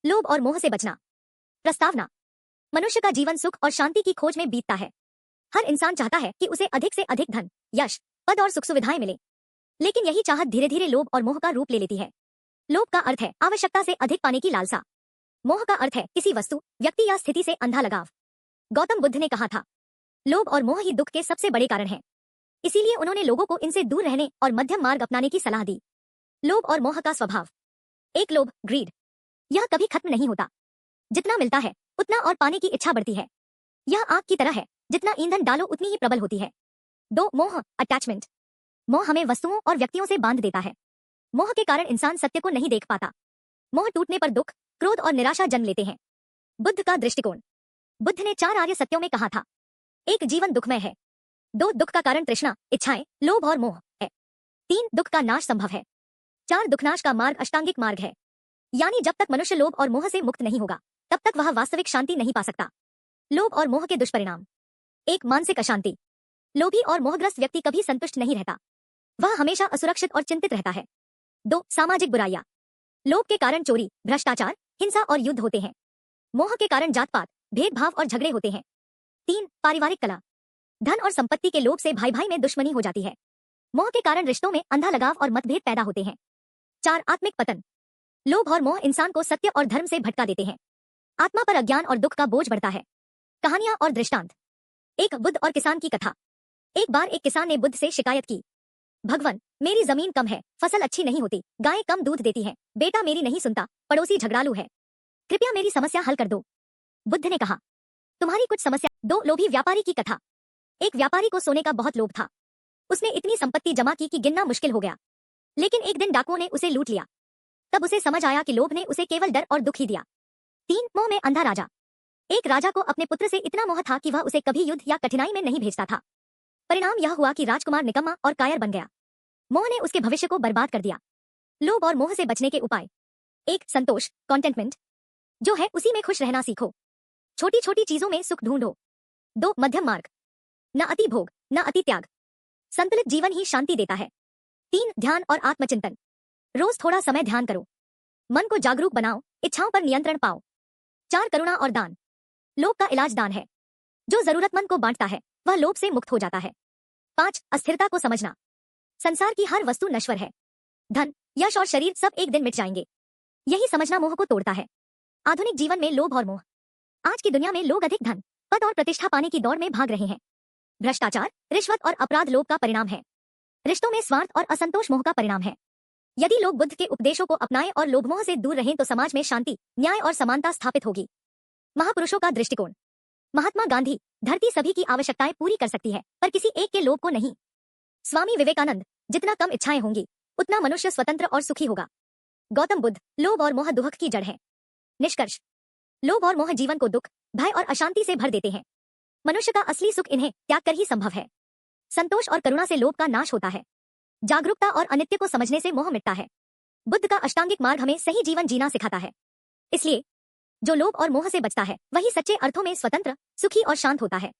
लोभ और मोह से बचना। प्रस्तावना। मनुष्य का जीवन सुख और शांति की खोज में बीतता है। हर इंसान चाहता है कि उसे अधिक से अधिक धन, यश, पद और सुख सुविधाएं मिले। लेकिन यही चाहत धीरे धीरे लोभ और मोह का रूप ले लेती है। लोभ का अर्थ है आवश्यकता से अधिक पाने की लालसा। मोह का अर्थ है किसी वस्तु, व्यक्ति या स्थिति से अंधा लगाव। गौतम बुद्ध ने कहा था, लोभ और मोह ही दुख के सबसे बड़े कारण हैं। इसीलिए उन्होंने लोगों को इनसे दूर रहने और मध्यम मार्ग अपनाने की सलाह दी। लोभ और मोह का स्वभाव। एक, लोभ, ग्रीड। यह कभी खत्म नहीं होता। जितना मिलता है उतना और पाने की इच्छा बढ़ती है। यह आग की तरह है, जितना ईंधन डालो उतनी ही प्रबल होती है। 2, मोह, अटैचमेंट। मोह हमें वस्तुओं और व्यक्तियों से बांध देता है। मोह के कारण इंसान सत्य को नहीं देख पाता। मोह टूटने पर दुख, क्रोध और निराशा जन्म लेते हैं। बुद्ध का दृष्टिकोण। बुद्ध ने 4 आर्य सत्यों में कहा था, 1, जीवन दुखमय है। 2, दुख का कारण तृष्णा, इच्छाएं, लोभ और मोह है। 3, दुख का नाश संभव है। 4, दुखनाश का मार्ग अष्टांगिक मार्ग है। यानी जब तक मनुष्य लोभ और मोह से मुक्त नहीं होगा तब तक वह वास्तविक शांति नहीं पा सकता। लोभ और मोह के दुष्परिणाम। 1, मानसिक अशांति। लोभी और मोहग्रस्त व्यक्ति कभी संतुष्ट नहीं रहता। वह हमेशा असुरक्षित और चिंतित रहता है। 2, सामाजिक बुराइयां। लोभ के कारण चोरी, भ्रष्टाचार, हिंसा और युद्ध होते हैं। मोह के कारण जात पात, भेदभाव और झगड़े होते हैं। 3, पारिवारिक कलह। धन और संपत्ति के लोभ से भाई भाई में दुश्मनी हो जाती है। मोह के कारण रिश्तों में अंधा लगाव और मतभेद पैदा होते हैं। 4, आत्मिक पतन। लोभ और मोह इंसान को सत्य और धर्म से भटका देते हैं। आत्मा पर अज्ञान और दुख का बोझ बढ़ता है। कहानियां और दृष्टांत। 1, बुद्ध और किसान की कथा। एक बार एक किसान ने बुद्ध से शिकायत की, भगवान, मेरी जमीन कम है, फसल अच्छी नहीं होती, गायें कम दूध देती हैं, बेटा मेरी नहीं सुनता, पड़ोसी झगड़ालू है, कृपया मेरी समस्या हल कर दो। बुद्ध ने कहा, तुम्हारी कुछ समस्या। 2, लोभी व्यापारी की कथा। एक व्यापारी को सोने का बहुत लोभ था। उसने इतनी संपत्ति जमा की कि गिनना मुश्किल हो गया। लेकिन एक दिन डाकुओं ने उसे लूट लिया। तब उसे समझ आया कि लोभ ने उसे केवल डर और दुख ही दिया। 3, मोह में अंधा राजा। एक राजा को अपने पुत्र से इतना मोह था कि वह उसे कभी युद्ध या कठिनाई में नहीं भेजता था। परिणाम यह हुआ कि राजकुमार निकम्मा और कायर बन गया। मोह ने उसके भविष्य को बर्बाद कर दिया। लोभ और मोह से बचने के उपाय। 1, संतोष, कॉन्टेंटमेंट। जो है उसी में खुश रहना सीखो। छोटी छोटी चीजों में सुख ढूंढो। 2, मध्यम मार्ग। न अति भोग, न अति त्याग। संतुलित जीवन ही शांति देता है। 3, ध्यान और आत्मचिंतन। रोज थोड़ा समय ध्यान करो। मन को जागरूक बनाओ, इच्छाओं पर नियंत्रण पाओ। 4, करुणा और दान। लोभ का इलाज दान है। जो जरूरतमंद को बांटता है वह लोभ से मुक्त हो जाता है। 5, अस्थिरता को समझना। संसार की हर वस्तु नश्वर है। धन, यश और शरीर सब एक दिन मिट जाएंगे। यही समझना मोह को तोड़ता है। आधुनिक जीवन में लोभ और मोह। आज की दुनिया में लोग अधिक धन, पद और प्रतिष्ठा पाने की दौड़ में भाग रहे हैं। भ्रष्टाचार, रिश्वत और अपराध लोभ का परिणाम है। रिश्तों में स्वार्थ और असंतोष मोह का परिणाम है। यदि लोग बुद्ध के उपदेशों को अपनाएं और लोभ मोह से दूर रहें तो समाज में शांति, न्याय और समानता स्थापित होगी। महापुरुषों का दृष्टिकोण। महात्मा गांधी, धरती सभी की आवश्यकताएं पूरी कर सकती है पर किसी एक के लोभ को नहीं। स्वामी विवेकानंद, जितना कम इच्छाएं होंगी उतना मनुष्य स्वतंत्र और सुखी होगा। गौतम बुद्ध, लोभ और मोह दुख की जड़ है। निष्कर्ष। लोभ और मोह जीवन को दुख, भय और अशांति से भर देते हैं। मनुष्य का असली सुख इन्हें त्याग कर ही संभव है। संतोष और करुणा से लोभ का नाश होता है। जागरूकता और अनित्य को समझने से मोह मिटता है। बुद्ध का अष्टांगिक मार्ग हमें सही जीवन जीना सिखाता है। इसलिए जो लोभ और मोह से बचता है वही सच्चे अर्थों में स्वतंत्र, सुखी और शांत होता है।